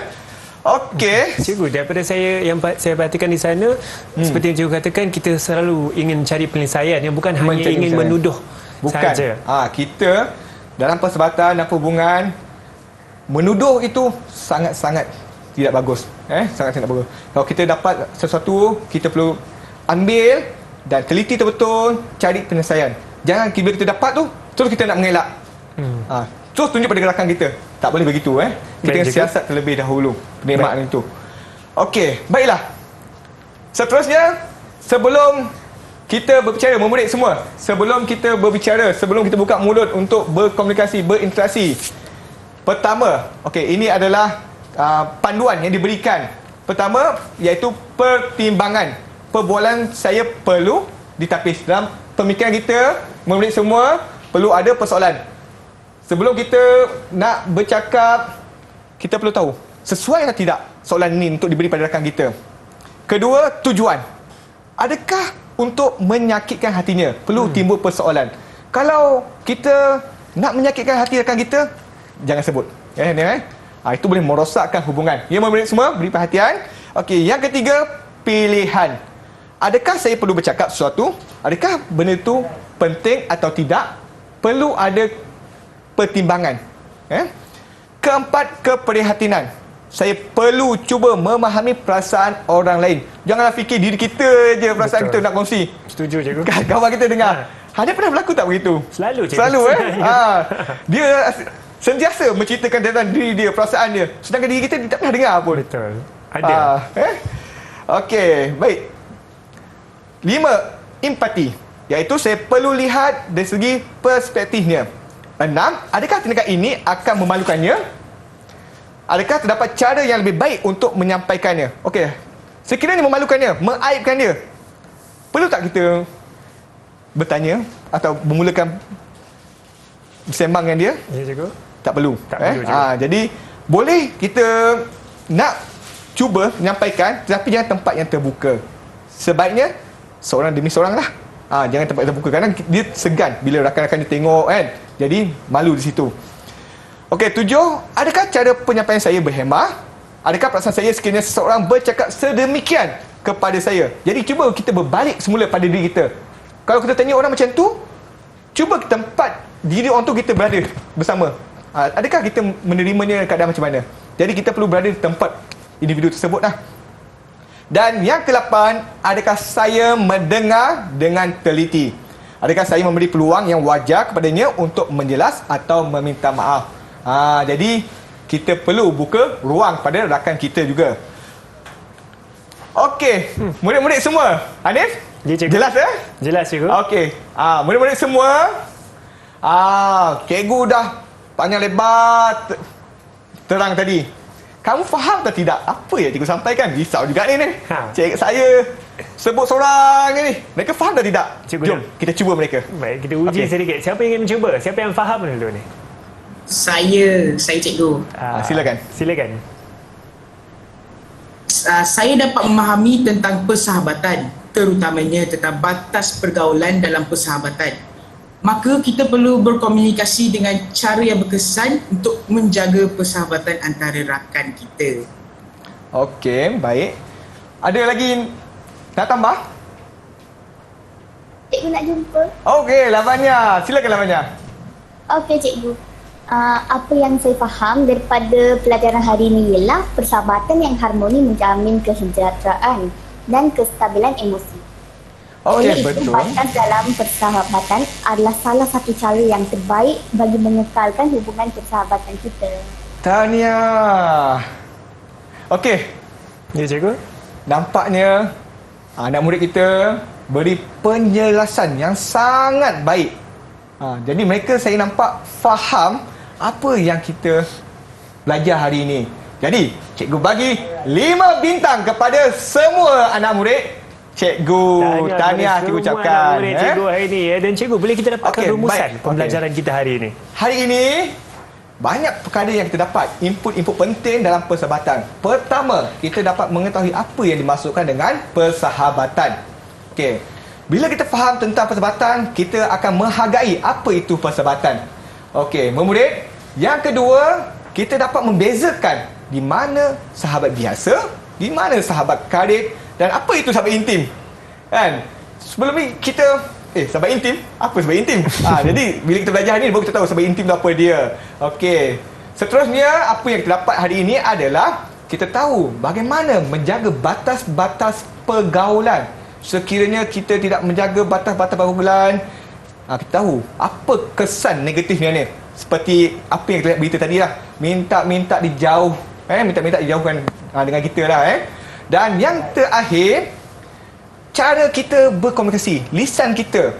Okey. Cikgu, daripada saya perhatikan di sana, seperti yang cikgu katakan, kita selalu ingin cari penyelesaian yang bukan hanya ingin menuduh sahaja. Kita dalam persahabatan dan hubungan, menuduh itu sangat-sangat tidak bagus. Sangat-sangat bagus. Kalau kita dapat sesuatu, kita perlu ambil dan teliti betul-betul, cari penyelesaian. Jangan bila kita dapat tu, terus kita nak mengelak. Terus tunjuk pada gerakan kita. Tak boleh begitu. Kita kena siasat terlebih dahulu penerimaan itu. Okey, baiklah. Seterusnya, sebelum kita berbicara, murid semua, sebelum kita berbicara, sebelum kita buka mulut untuk berkomunikasi, berinteraksi, pertama, okey, ini adalah panduan yang diberikan. Pertama, iaitu pertimbangan. Perbualan saya perlu ditapis. Dalam pemikiran kita, murid semua, perlu ada persoalan. Sebelum kita nak bercakap, kita perlu tahu sesuai atau tidak soalan ini untuk diberi pada rakan kita. Kedua, tujuan. Adakah untuk menyakitkan hatinya? Perlu timbul persoalan. Kalau kita nak menyakitkan hati rakan kita, jangan sebut. Itu boleh merosakkan hubungan. Ya, murid semua, beri perhatian. Okey, yang ketiga, pilihan. Adakah saya perlu bercakap sesuatu? Adakah benda itu penting atau tidak? Perlu ada pertimbangan. Keempat, keprihatinan. Saya perlu cuba memahami perasaan orang lain. Janganlah fikir diri kita je perasaan kita nak kongsi. Setuju, cikgu. Kawan kita dengar. Ada pernah berlaku tak begitu? Selalu, cikgu. Selalu dia sentiasa menceritakan tentang diri dia, perasaan dia. Sedangkan diri kita tak pernah dengar pun. Betul. Ada. Okey, baik. 5. Empati. Iaitu saya perlu lihat dari segi perspektifnya. 6. Adakah tindakan ini akan memalukannya? Adakah terdapat cara yang lebih baik untuk menyampaikannya? Okey. Sekiranya memalukannya, mengaibkan dia, perlu tak kita bertanya atau memulakan bersembang dengan dia? Ya, cikgu. Tak perlu. Tak perlu, cikgu. Jadi boleh kita nak cuba menyampaikan, tetapi jangan tempat yang terbuka. Sebaiknya seorang demi seorang lah. Jangan tempat yang terbuka, kerana dia segan bila rakan-rakan dia tengok kan. Jadi malu di situ. Okey, 7. Adakah cara penyampaian saya berhemah? Adakah perasaan saya sekiranya seseorang bercakap sedemikian kepada saya? Jadi cuba kita berbalik semula pada diri kita. Kalau kita tanya orang macam tu, cuba tempat diri orang tu kita berada bersama. Adakah kita menerimanya keadaan macam mana? Jadi kita perlu berada di tempat individu tersebut lah. Dan yang ke-8, adakah saya mendengar dengan teliti? Adakah saya memberi peluang yang wajar kepadanya untuk menjelas atau meminta maaf? Jadi kita perlu buka ruang pada rakan kita juga. Okey, murid-murid semua. Hanif? Ya, cikgu. Jelas ya? Jelas, cikgu. Okey. Murid-murid semua. Cikgu dah panjang lebar terang tadi. Kamu faham atau tidak apa yang cikgu sampaikan? Risau juga ni. Cikgu saya sebut seorang ni. Mereka faham atau tidak? Cikgu, jom kita cuba mereka. Baik, kita uji sedikit. Siapa yang ingin mencuba? Siapa yang faham dulu ni? Saya cikgu. Silakan. Silakan. Saya dapat memahami tentang persahabatan, terutamanya tentang batas pergaulan dalam persahabatan. Maka kita perlu berkomunikasi dengan cara yang berkesan untuk menjaga persahabatan antara rakan kita. Okey, baik. Ada lagi nak tambah? Cikgu nak jumpa. Okey, Lavanya. Silakan Lavanya. Okey, cikgu. Apa yang saya faham daripada pelajaran hari ini ialah persahabatan yang harmoni menjamin kesejahteraan dan kestabilan emosi. Okey, Oleh itu, betul. batas dalam persahabatan adalah salah satu cara yang terbaik bagi mengekalkan hubungan persahabatan kita. Tahniah. Okey, Ya, cikgu. nampaknya anak murid kita beri penjelasan yang sangat baik. Jadi mereka saya nampak faham apa yang kita belajar hari ini. Jadi, cikgu bagi 5 bintang kepada semua anak murid. Cikgu, tahniah cikgu ucapkan. Murid cikgu hari ini ya. Dan cikgu, boleh kita dapatkan Okey, rumusan baik. pembelajaran kita hari ini? Hari ini banyak perkara yang kita dapat, input-input penting dalam persahabatan. Pertama, kita dapat mengetahui apa yang dimaksudkan dengan persahabatan. Okey. Bila kita faham tentang persahabatan, kita akan menghargai apa itu persahabatan. Okey, murid. Yang kedua, kita dapat membezakan di mana sahabat biasa, di mana sahabat karib dan apa itu sahabat intim. Kan? Sebelum ni kita sahabat intim? Apa sahabat intim? Jadi bila kita belajar ni baru kita tahu sahabat intim tu apa dia. Okey. Seterusnya apa yang kita dapat hari ini adalah kita tahu bagaimana menjaga batas-batas pergaulan. Sekiranya kita tidak menjaga batas-batas pergaulan, kita tahu apa kesan negatifnya ni. Seperti apa yang kita lihat berita tadi lah. Minta-minta dijauh. Minta-minta dijauhkan dengan kita lah. Dan yang terakhir, cara kita berkomunikasi, lisan kita.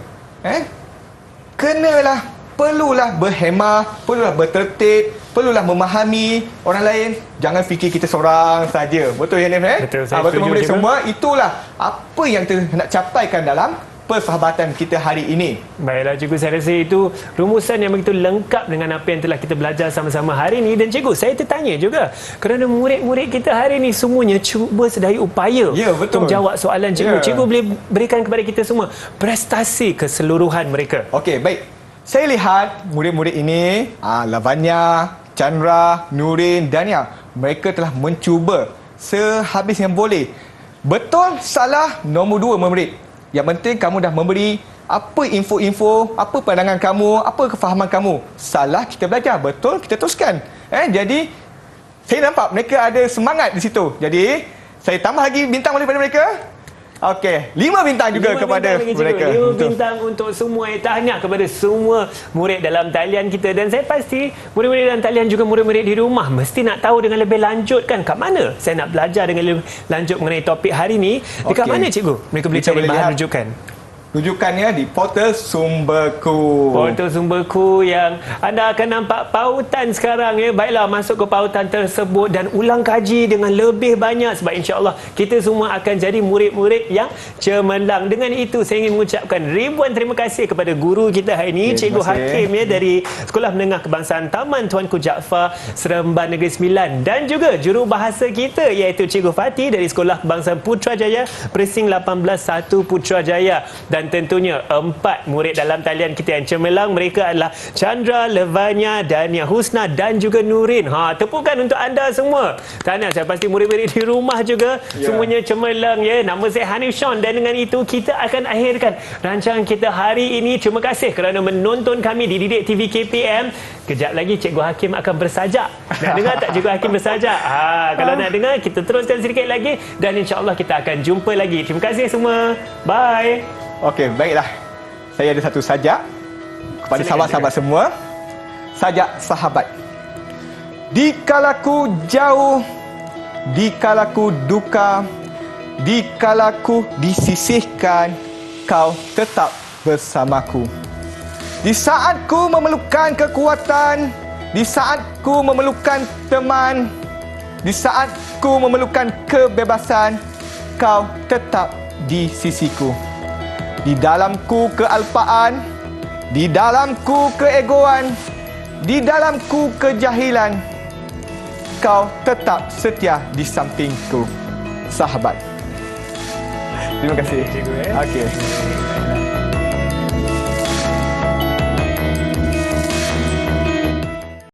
Perlulah berhemah, perlulah bertertib, perlulah memahami orang lain. Jangan fikir kita seorang saja. Betul ya, Nif? Betul, saya betul, setuju, murid cikgu. semua. Itulah apa yang kita nak capaikan dalam persahabatan kita hari ini. Baiklah cikgu, saya rasa itu rumusan yang begitu lengkap dengan apa yang telah kita belajar sama-sama hari ini. Dan cikgu, saya tertanya juga kerana murid-murid kita hari ini semuanya cuba sedaya upaya untuk menjawab soalan cikgu. Cikgu boleh berikan kepada kita semua prestasi keseluruhan mereka. Okey, baik. Saya lihat murid-murid ini, Lavanya, Chandra, Nurin, Dania, mereka telah mencuba sehabis yang boleh. Betul, salah, nombor 2 memerit. Yang penting kamu dah memberi apa info-info, apa pandangan kamu, apa kefahaman kamu. Salah, kita belajar. Betul, kita teruskan. Jadi, saya nampak mereka ada semangat di situ. Jadi, saya tambah lagi bintang daripada mereka. Okey, 5 bintang juga 5 kepada bintang lagi, mereka. 5 bintang untuk semua. Tahniah kepada semua murid dalam talian kita. Dan saya pasti murid-murid dalam talian juga murid-murid di rumah mesti nak tahu dengan lebih lanjut kan, kat mana saya nak belajar dengan lebih lanjut mengenai topik hari ini. Dekat mana cikgu? Mereka boleh cari bahan rujukan. Rujukannya di portal Sumberku. Portal Sumberku yang anda akan nampak pautan sekarang ya. Baiklah, masuk ke pautan tersebut dan ulang kaji dengan lebih banyak sebab insya-Allah kita semua akan jadi murid-murid yang cemerlang. Dengan itu saya ingin mengucapkan ribuan terima kasih kepada guru kita hari ini, Cikgu Hakim ya dari Sekolah Menengah Kebangsaan Taman Tuanku Jaafar Seremban Negeri Sembilan, dan juga jurubahasa kita iaitu Cikgu Fatih dari Sekolah Kebangsaan Putrajaya Precinct 18 1 Putrajaya. Dan tentunya 4 murid dalam talian kita yang cemerlang, mereka adalah Chandra, Levania, Dania Husna dan juga Nurin. Tepukan untuk anda semua. Tahniah, saya pasti murid-murid di rumah juga semuanya cemerlang ya. Nama saya Hanif Sean dan dengan itu kita akan akhirkan rancangan kita hari ini. Terima kasih kerana menonton kami di Didik TV KPM. Kejap lagi Cikgu Hakim akan bersajak. Nak dengar tak Cikgu Hakim bersajak? Kalau nak dengar, kita teruskan sedikit lagi dan insya-Allah kita akan jumpa lagi. Terima kasih semua. Bye. Okey, baiklah. Saya ada satu sajak kepada sahabat-sahabat semua. Sajak sahabat. Dikalaku jauh, dikalaku duka, dikalaku disisihkan, kau tetap bersamaku. Di saat ku memerlukan kekuatan, di saat ku memerlukan teman, di saat ku memerlukan kebebasan, kau tetap di sisiku. Di dalamku kealpaan, di dalamku keegoan, di dalamku kejahilan, kau tetap setia di sampingku, sahabat. Terima kasih. Cikgu. Okey.